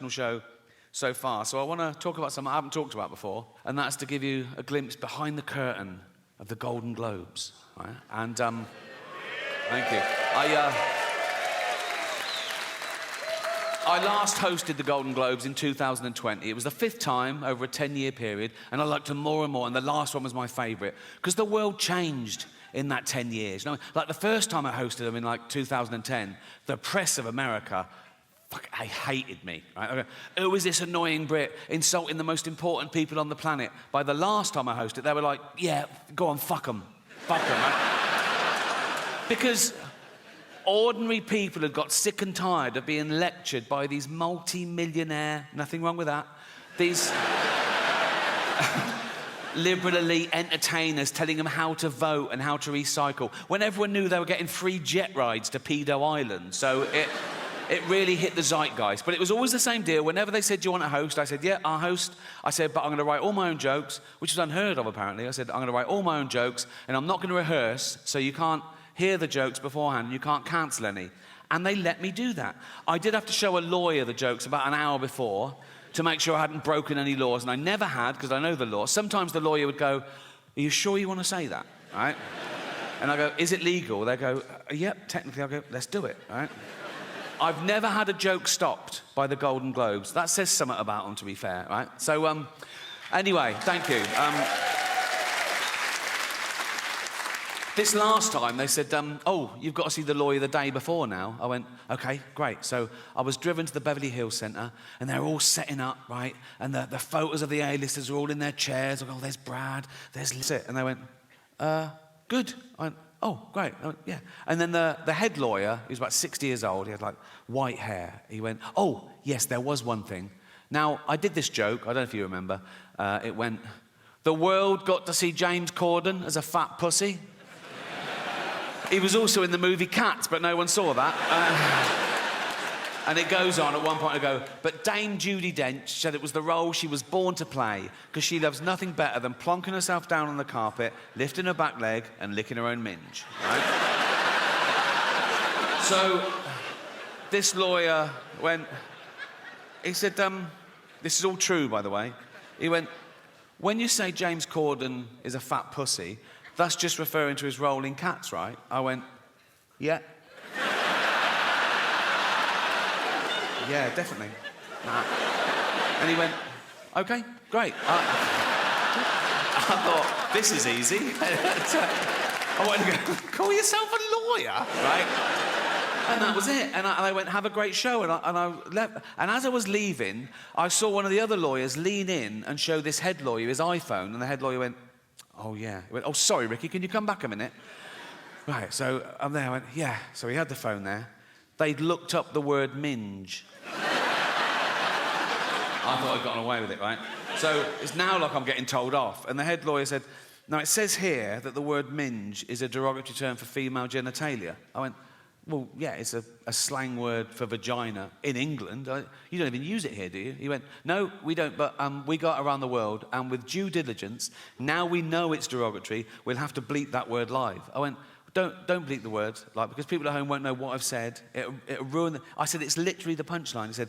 international show so far. So I want to talk about something I haven't talked about before, and that's to give you a glimpse behind the curtain of the Golden Globes. Right? And thank you. I last hosted the Golden Globes in 2020. It was the 5th time over a 10-year period, and I liked them more and more, and the last one was my favourite, because the world changed in that 10 years. You know, like the first time I hosted them in like 2010, the press of America, they hated me. Right? Who is this annoying Brit insulting the most important people on the planet? By the last time I hosted, they were like, yeah, go on, fuck them. Fuck them, right? Because ordinary people had got sick and tired of being lectured by these multi-millionaire, nothing wrong with that, these liberal elite entertainers telling them how to vote and how to recycle, when everyone knew they were getting free jet rides to Pedo Island. So it really hit the zeitgeist. But it was always the same deal. Whenever they said, do you want to host? I said, yeah, I'll host. I said, but I'm going to write all my own jokes, which was unheard of, apparently. I said, I'm going to write all my own jokes, and I'm not going to rehearse, so you can't hear the jokes beforehand, and you can't cancel any. And they let me do that. I did have to show a lawyer the jokes about an hour before to make sure I hadn't broken any laws, and I never had, because I know the law. Sometimes the lawyer would go, are you sure you want to say that? Right? And I go, is it legal? They go, yep, technically. I go, let's do it. Right? I've never had a joke stopped by the Golden Globes. That says something about them, to be fair, right? So, anyway, thank you. This last time, they said, oh, you've got to see the lawyer the day before now. I went, OK, great. So I was driven to the Beverly Hills Centre, and they're all setting up, right? And the photos of the A-listers are all in their chairs. I go, oh, there's Brad, there's Liz. And they went, good. I went, oh, great. I went, yeah. And then the head lawyer, he was about 60 years old. He had, like, white hair. He went, oh, yes, there was one thing. Now, I did this joke. I don't know if you remember. It went, the world got to see James Corden as a fat pussy. He was also in the movie Cats, but no one saw that. And it goes on, at one point I go, but Dame Judi Dench said it was the role she was born to play, because she loves nothing better than plonking herself down on the carpet, lifting her back leg, and licking her own minge. Right? So, this lawyer went, he said, this is all true, by the way. He went, when you say James Corden is a fat pussy, that's just referring to his role in Cats, right? I went, yeah. Yeah, definitely. Nah. And he went, OK, great. I thought, this is easy. I wanted to go, call yourself a lawyer, right? And that was it. And I went, have a great show. And I left. And as I was leaving, I saw one of the other lawyers lean in and show this head lawyer his iPhone. And the head lawyer went, oh, yeah. He went, oh, sorry, Ricky, can you come back a minute? Right, so I'm there. I went, yeah. So he had the phone there. They'd looked up the word minge. I thought I'd gotten away with it, right? So it's now like I'm getting told off. And the head lawyer said, now, it says here that the word minge is a derogatory term for female genitalia. I went, well, yeah, it's a slang word for vagina in England. You don't even use it here, do you? He went, no, we don't, but we got around the world, and with due diligence, now we know it's derogatory, we'll have to bleep that word live. I went, don't bleep the word, like, because people at home won't know what I've said. It'll ruin the... I said, it's literally the punchline. He said,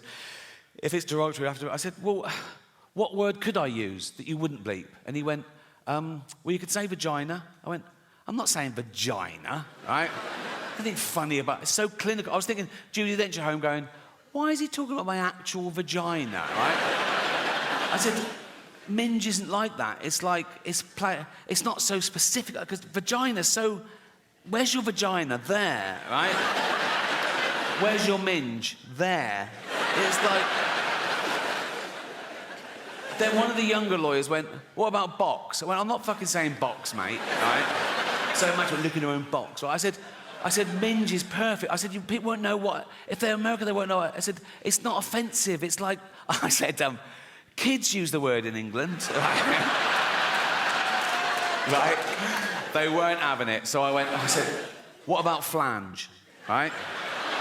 if it's derogatory, I have to... I said, well, what word could I use that you wouldn't bleep? And he went, well, you could say vagina. I went, I'm not saying vagina, right? Anything funny about it. It's so clinical. I was thinking, Judi Dench at home going, why is he talking about my actual vagina, right? I said, minge isn't like that. It's like, it's not so specific, because vagina's so... Where's your vagina? There, right? Where's your minge? There. It's like... Then one of the younger lawyers went, what about box? I went, I'm not fucking saying box, mate, right? So imagine looking at her own box, right? I said, minge is perfect. I said, people won't know what... If they're American, they won't know it. I said, it's not offensive. It's like... I said, kids use the word in England. Right? They weren't having it. So I said, what about flange? Right?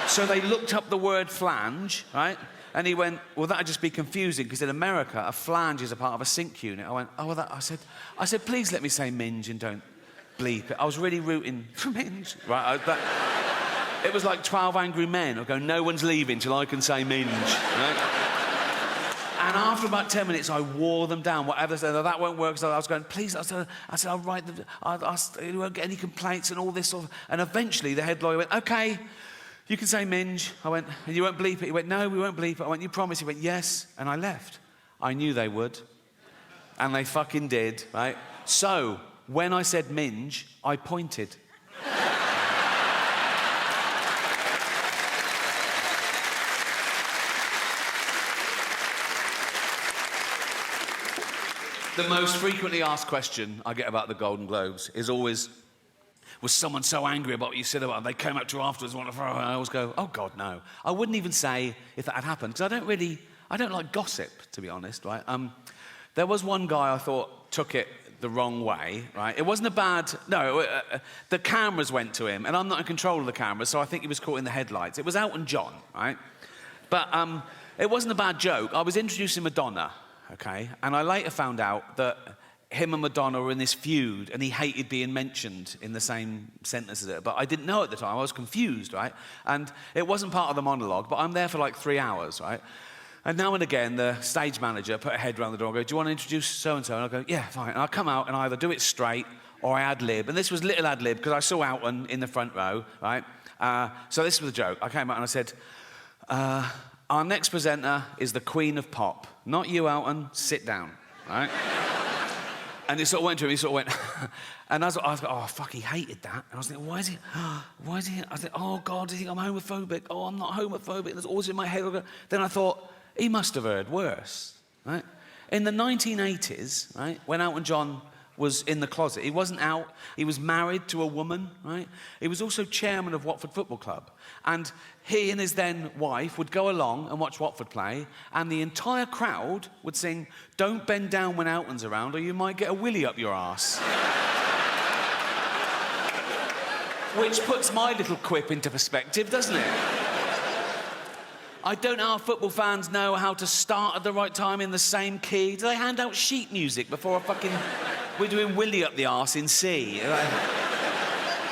So they looked up the word flange, right? And he went, well, that'd just be confusing, because in America, a flange is a part of a sink unit. I went, oh, well, I said, please let me say minge and don't bleep it. I was really rooting for minge, right? It was like 12 Angry Men. I go, no one's leaving till I can say minge, right? after about 10 minutes, I wore them down. Whatever they said, "Oh, that won't work." So I was going, "Please," I said, "I'll write them. You won't get any complaints and all this sort of." And eventually, the head lawyer went, "Okay, you can say minge." I went, "And you won't bleep it?" He went, "No, we won't bleep it." I went, "You promise?" He went, "Yes." And I left. I knew they would. And they fucking did, right? So, when I said minge, I pointed. The most frequently asked question I get about the Golden Globes is always, was someone so angry about what you said about them, they came up to you afterwards and want to throw, and I always go, oh God, no. I wouldn't even say if that had happened, because I don't like gossip, to be honest, right? There was one guy I thought took it the wrong way, right? It wasn't a bad, no, the cameras went to him, and I'm not in control of the cameras, so I think he was caught in the headlights. It was Elton John, right? But it wasn't a bad joke. I was introducing Madonna, okay? And I later found out that him and Madonna were in this feud, and he hated being mentioned in the same sentence as it. But I didn't know at the time. I was confused, right? And it wasn't part of the monologue, but I'm there for like 3 hours, right? And now and again, the stage manager put a head around the door and go, "Do you want to introduce so-and-so?" And I go, "Yeah, fine." And I come out and I either do it straight or I ad-lib. And this was little ad-lib because I saw Elton in the front row, right? So this was a joke. I came out and I said, "Our next presenter is the Queen of Pop. Not you, Elton. Sit down," right? And it sort of went to him, he sort of went, and I was like, oh, fuck, he hated that. And I was thinking, why is he, I said, oh, God, do you think I'm homophobic? Oh, I'm not homophobic. There's always in my head. Then I thought, he must have heard worse, right? In the 1980s, right, when Elton John was in the closet, he wasn't out, he was married to a woman, right? He was also chairman of Watford Football Club. And he and his then wife would go along and watch Watford play, and the entire crowd would sing, "Don't bend down when Elton's around, or you might get a willy up your arse." Which puts my little quip into perspective, doesn't it? I don't know how football fans know how to start at the right time in the same key. Do they hand out sheet music before a fucking... We're doing Willy up the arse in C.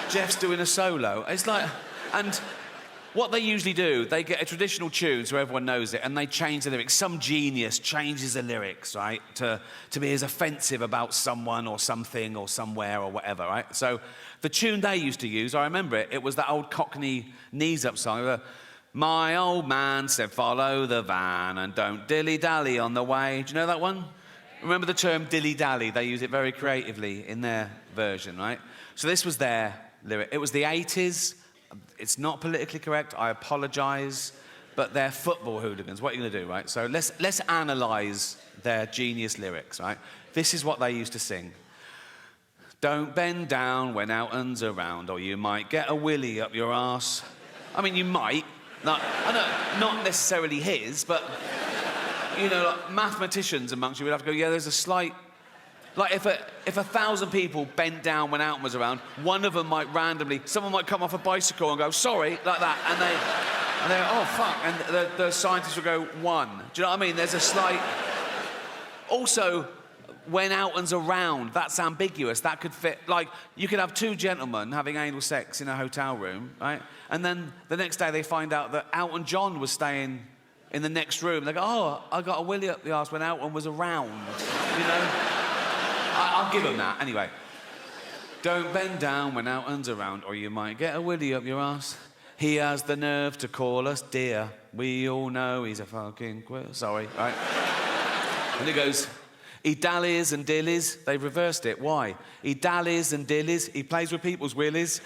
Jeff's doing a solo. It's like... And what they usually do, they get a traditional tune so everyone knows it, and they change the lyrics. Some genius changes the lyrics, right, to be as offensive about someone or something or somewhere or whatever, right? So the tune they used to use, I remember it, it was that old Cockney knees-up song. My old man said, "Follow the van and don't dilly-dally on the way." Do you know that one? Remember the term dilly-dally? They use it very creatively in their version, right? So this was their lyric. It was the 80s. It's not politically correct. I apologise. But they're football hooligans. What are you going to do, right? So let's analyse their genius lyrics, right? This is what they used to sing. "Don't bend down when Elton's around, or you might get a willy up your arse." I mean, you might. Not necessarily his, but, you know, like mathematicians amongst you would have to go, yeah, there's a slight... Like, if 1,000 people bent down when Elton was around, one of them might randomly... Someone might come off a bicycle and go, "Sorry," like that, and they go, "Oh, fuck," and the scientists will go, "1." Do you know what I mean? There's a slight... Also, when Elton's around, that's ambiguous. That could fit... Like, you could have two gentlemen having anal sex in a hotel room, right? And then the next day they find out that Elton John was staying in the next room. They go, "Oh, I got a willy up the arse when Elton was around," you know? I'll give them that. Anyway. "Don't bend down when Elton's around, or you might get a willy up your arse. He has the nerve to call us dear. We all know he's a fucking queer." Sorry, right? And it goes... He dallies and dillies. They've reversed it. Why? He dallies and dillies. He plays with people's willies.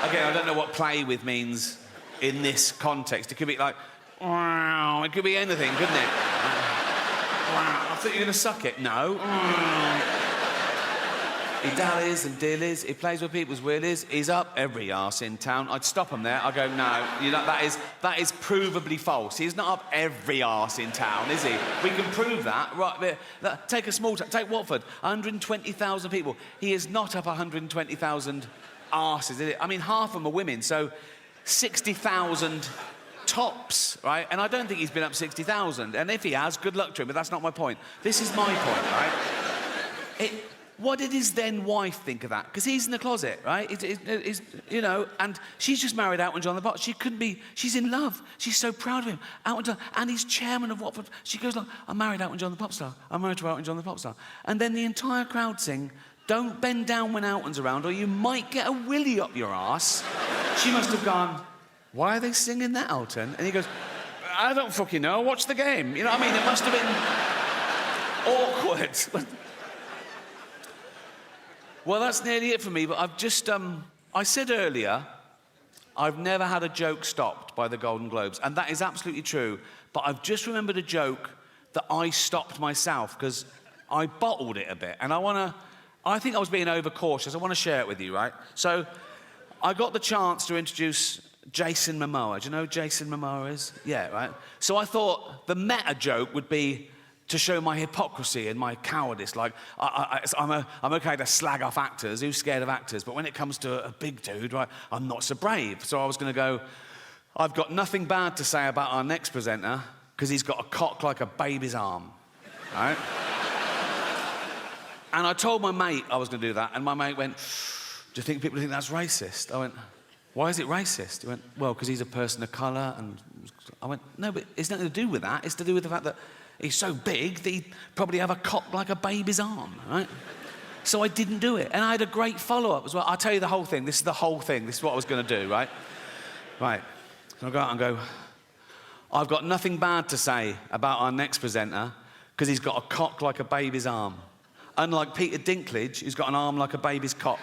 Again, I don't know what "play with" means in this context. It could be like, wow. It could be anything, couldn't it? Wow. I thought you were going to suck it. No. He dallies and dillies. He plays with people's willies. He's up every arse in town. I'd stop him there. I'd go, no, you know, that is provably false. He's not up every arse in town, is he? We can prove that. Right, take a small town. Take Watford. 120,000 people. He is not up 120,000 arses, is it? I mean, half of them are women, so 60,000 tops, right? And I don't think he's been up 60,000. And if he has, good luck to him, but that's not my point. This is my point, right? what did his then wife think of that? Because he's in the closet, right? He's, you know, and she's just married Elton John the pop. She couldn't be, she's in love. She's so proud of him. Elton John, and he's chairman of Watford. She goes like, I'm married Elton John the pop star. I'm married to Elton John the pop star. And then the entire crowd sing, don't bend down when Elton's around or you might get a willy up your arse. She must have gone, why are they singing that, Elton? And he goes, I don't fucking know, watch the game. You know what I mean? It must have been awkward. Well, that's nearly it for me, but I've just, I said earlier, I've never had a joke stopped by the Golden Globes, and that is absolutely true, but I've just remembered a joke that I stopped myself, because I bottled it a bit, and I think I was being overcautious. I want to share it with you, right? So, I got the chance to introduce Jason Momoa. Do you know who Jason Momoa is? Yeah, right? So I thought the meta joke would be to show my hypocrisy and my cowardice. Like, I'm okay to slag off actors, who's scared of actors, but when it comes to a big dude, right, I'm not so brave. So I was going to go, I've got nothing bad to say about our next presenter, because he's got a cock like a baby's arm, right? And I told my mate I was going to do that, and my mate went, do you think people think that's racist? I went, why is it racist? He went, well, because he's a person of colour, and I went, no, but it's nothing to do with that. It's to do with the fact that he's so big that he'd probably have a cock like a baby's arm, right? So I didn't do it. And I had a great follow-up as well. I'll tell you the whole thing. This is the whole thing. This is what I was going to do, right? Right. So I'll go out and go, I've got nothing bad to say about our next presenter because he's got a cock like a baby's arm. Unlike Peter Dinklage, who's got an arm like a baby's cock.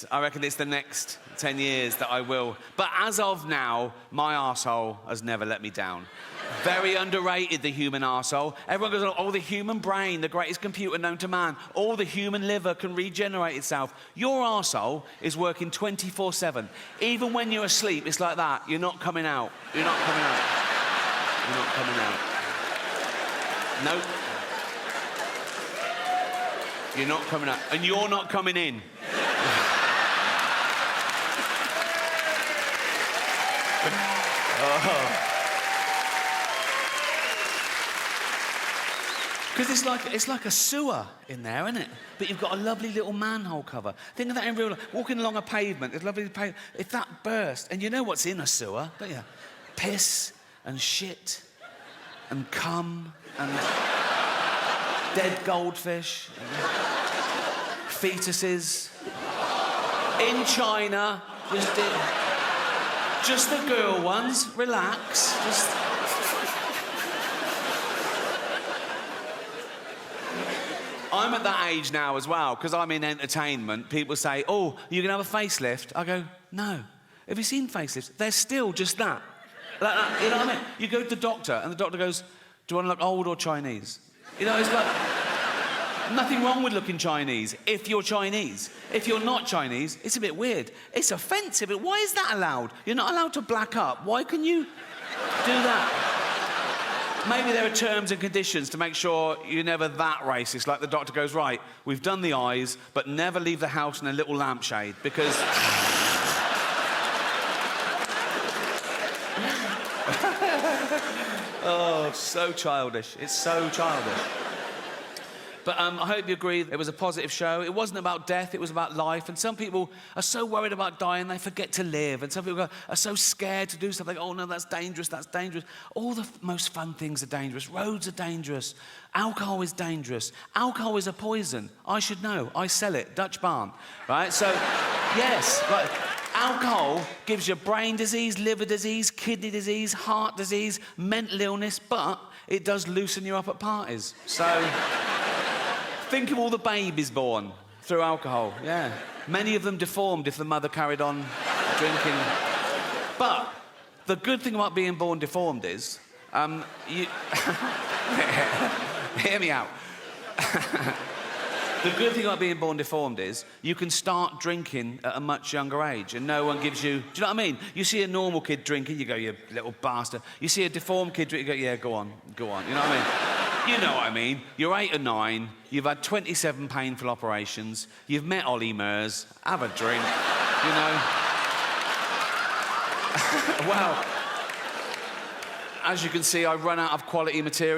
I reckon it's the next 10 years that I will. But as of now, my arsehole has never let me down. Very underrated, the human arsehole. Everyone goes, oh, the human brain, the greatest computer known to man. All the human liver can regenerate itself. Your arsehole is working 24/7. Even when you're asleep, it's like that. You're not coming out. You're not coming out. You're not coming out. Nope. You're not coming out. And you're not coming in. Because it's like a sewer in there, isn't it? But you've got a lovely little manhole cover. Think of that in real life. Walking along a pavement, there's lovely pavement. If that burst, and you know what's in a sewer, don't you? Piss and shit and cum and dead goldfish, and fetuses. In China, just the girl ones. Relax. I'm at that age now as well, because I'm in entertainment. People say, oh, you can have a facelift. I go, no. Have you seen facelifts? They're still just that. Like that. You know what I mean? You go to the doctor, and the doctor goes, do you want to look old or Chinese? You know, it's like, nothing wrong with looking Chinese if you're Chinese. If you're not Chinese, it's a bit weird. It's offensive. Why is that allowed? You're not allowed to black up. Why can you do that? Maybe there are terms and conditions to make sure you're never that racist. Like the doctor goes, right, we've done the eyes, but never leave the house in a little lampshade, because... Oh, so childish. It's so childish. But I hope you agree it was a positive show. It wasn't about death, it was about life. And some people are so worried about dying, they forget to live. And some people are so scared to do something. Oh, no, that's dangerous, that's dangerous. All the most fun things are dangerous. Roads are dangerous. Alcohol is dangerous. Alcohol is a poison. I should know. I sell it. Dutch barn. Right? So, yes. Right. Alcohol gives you brain disease, liver disease, kidney disease, heart disease, mental illness, but it does loosen you up at parties. So... Think of all the babies born through alcohol, yeah. Many of them deformed if the mother carried on drinking. But the good thing about being born deformed is, you... Hear me out. The good thing about being born deformed is you can start drinking at a much younger age and no one gives you... Do you know what I mean? You see a normal kid drinking, you go, you little bastard. You see a deformed kid drinking, you go, yeah, go on. You know what I mean? You know what I mean. You're 8 or 9, you've had 27 painful operations, you've met Ollie Murs, have a drink, you know. Well, as you can see, I've run out of quality material.